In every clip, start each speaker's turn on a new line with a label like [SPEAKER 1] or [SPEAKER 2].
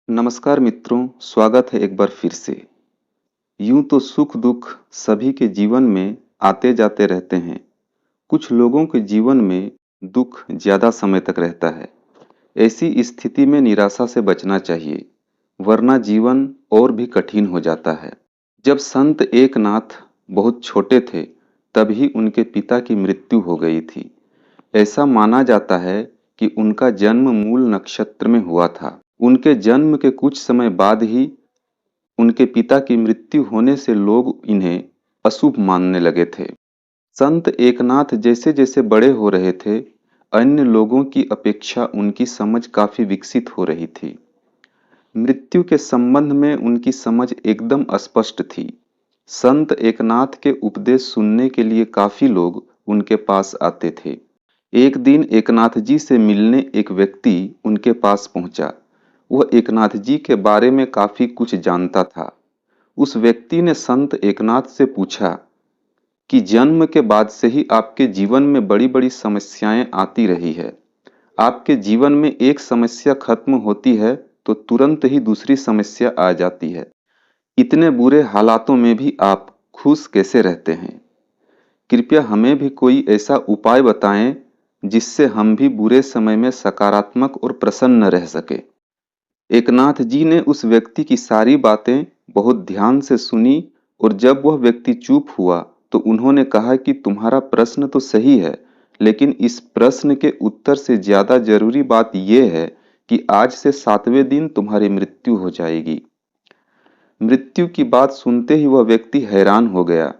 [SPEAKER 1] नमस्कार मित्रों, स्वागत है एक बार फिर से। यूं तो सुख दुख सभी के जीवन में आते जाते रहते हैं। कुछ लोगों के जीवन में दुख ज्यादा समय तक रहता है। ऐसी स्थिति में निराशा से बचना चाहिए, वरना जीवन और भी कठिन हो जाता है। जब संत एकनाथ बहुत छोटे थे, तभी उनके पिता की मृत्यु हो गई थी। ऐसा माना जाता है कि उनका जन्म मूल नक्षत्र में हुआ था। उनके जन्म के कुछ समय बाद ही उनके पिता की मृत्यु होने से लोग इन्हें अशुभ मानने लगे थे। संत एकनाथ जैसे जैसे बड़े हो रहे थे, अन्य लोगों की अपेक्षा उनकी समझ काफी विकसित हो रही थी। मृत्यु के संबंध में उनकी समझ एकदम स्पष्ट थी। संत एकनाथ के उपदेश सुनने के लिए काफी लोग उनके पास आते थे। एक दिन एकनाथ जी से मिलने एक व्यक्ति उनके पास पहुंचा। वह एकनाथ जी के बारे में काफी कुछ जानता था। उस व्यक्ति ने संत एकनाथ से पूछा कि जन्म के बाद से ही आपके जीवन में बड़ी बड़ी समस्याएं आती रही है। आपके जीवन में एक समस्या खत्म होती है तो तुरंत ही दूसरी समस्या आ जाती है। इतने बुरे हालातों में भी आप खुश कैसे रहते हैं? कृपया हमें भी कोई ऐसा उपाय बताएं जिससे हम भी बुरे समय में सकारात्मक और प्रसन्न रह सके। एकनाथ जी ने उस व्यक्ति की सारी बातें बहुत ध्यान से सुनी और जब वह व्यक्ति चुप हुआ तो उन्होंने कहा कि तुम्हारा प्रश्न तो सही है, लेकिन इस प्रश्न के उत्तर से ज्यादा जरूरी बात यह है कि आज से 7वें दिन तुम्हारी मृत्यु हो जाएगी। मृत्यु की बात सुनते ही वह व्यक्ति हैरान हो गया।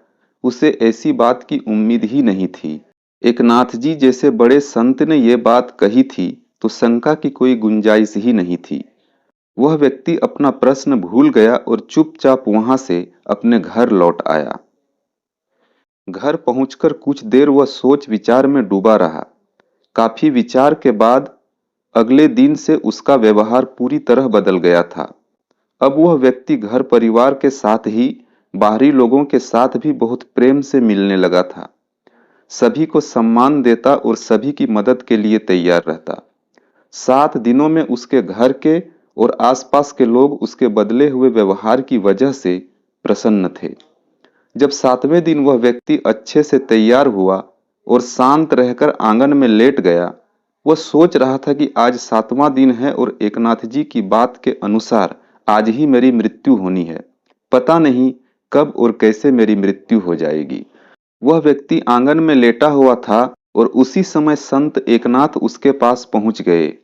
[SPEAKER 1] उसे ऐसी बात की उम्मीद ही नहीं थी। एकनाथ जी जैसे बड़े संत ने यह बात कही थी तो शंका की कोई गुंजाइश ही नहीं थी। वह व्यक्ति अपना प्रश्न भूल गया और चुपचाप वहां से अपने घर लौट आया। घर पहुंचकर कुछ देर वह सोच विचार में डूबा रहा। काफी विचार के बाद अगले दिन से उसका व्यवहार पूरी तरह बदल गया था। अब वह व्यक्ति घर परिवार के साथ ही बाहरी लोगों के साथ भी बहुत प्रेम से मिलने लगा था। सभी को सम्मान देता और सभी की मदद के लिए तैयार रहता। 7 दिनों में उसके घर के और आसपास के लोग उसके बदले हुए व्यवहार की वजह से प्रसन्न थे। जब 7वें दिन वह व्यक्ति अच्छे से तैयार हुआ और शांत रहकर आंगन में लेट गया, वह सोच रहा था कि आज 7वां दिन है और एकनाथ जी की बात के अनुसार आज ही मेरी मृत्यु होनी है। पता नहीं कब और कैसे मेरी मृत्यु हो जाएगी। वह व्यक्ति आंगन में लेटा हुआ था और उसी समय संत एकनाथ उसके पास पहुंच गए।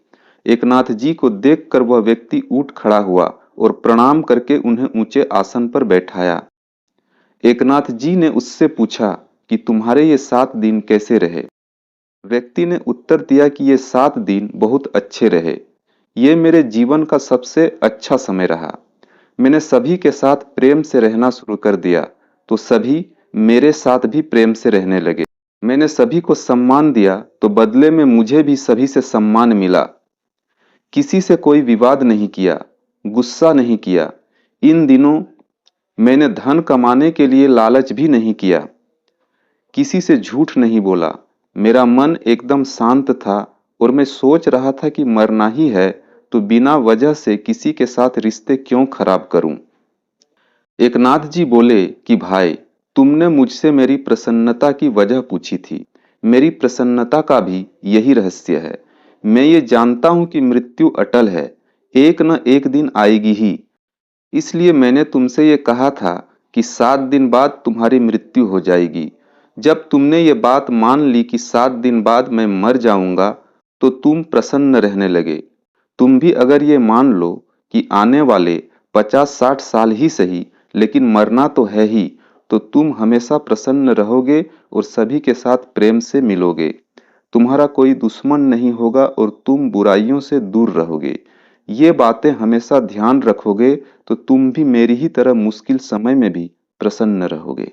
[SPEAKER 1] एकनाथ जी को देखकर वह व्यक्ति उठ खड़ा हुआ और प्रणाम करके उन्हें ऊंचे आसन पर बैठाया। एकनाथ जी ने उससे पूछा कि तुम्हारे ये 7 दिन कैसे रहे? व्यक्ति ने उत्तर दिया कि ये 7 दिन बहुत अच्छे रहे। ये मेरे जीवन का सबसे अच्छा समय रहा। मैंने सभी के साथ प्रेम से रहना शुरू कर दिया, तो सभी मेरे साथ भी प्रेम से रहने लगे। मैंने सभी को सम्मान दिया, तो बदले में मुझे भी सभी से सम्मान मिला। किसी से कोई विवाद नहीं किया, गुस्सा नहीं किया। इन दिनों मैंने धन कमाने के लिए लालच भी नहीं किया। किसी से झूठ नहीं बोला। मेरा मन एकदम शांत था और मैं सोच रहा था कि मरना ही है तो बिना वजह से किसी के साथ रिश्ते क्यों खराब करूं। एकनाथ जी बोले कि भाई, तुमने मुझसे मेरी प्रसन्नता की वजह पूछी थी। मेरी प्रसन्नता का भी यही रहस्य है। मैं ये जानता हूं कि मृत्यु अटल है, एक न एक दिन आएगी ही। इसलिए मैंने तुमसे ये कहा था कि 7 दिन बाद तुम्हारी मृत्यु हो जाएगी। जब तुमने ये बात मान ली कि 7 दिन बाद मैं मर जाऊंगा, तो तुम प्रसन्न रहने लगे। तुम भी अगर ये मान लो कि आने वाले 50-60 साल ही सही, लेकिन मरना तो है ही, तो तुम हमेशा प्रसन्न रहोगे और सभी के साथ प्रेम से मिलोगे। तुम्हारा कोई दुश्मन नहीं होगा और तुम बुराइयों से दूर रहोगे। ये बातें हमेशा ध्यान रखोगे तो तुम भी मेरी ही तरह मुश्किल समय में भी प्रसन्न रहोगे।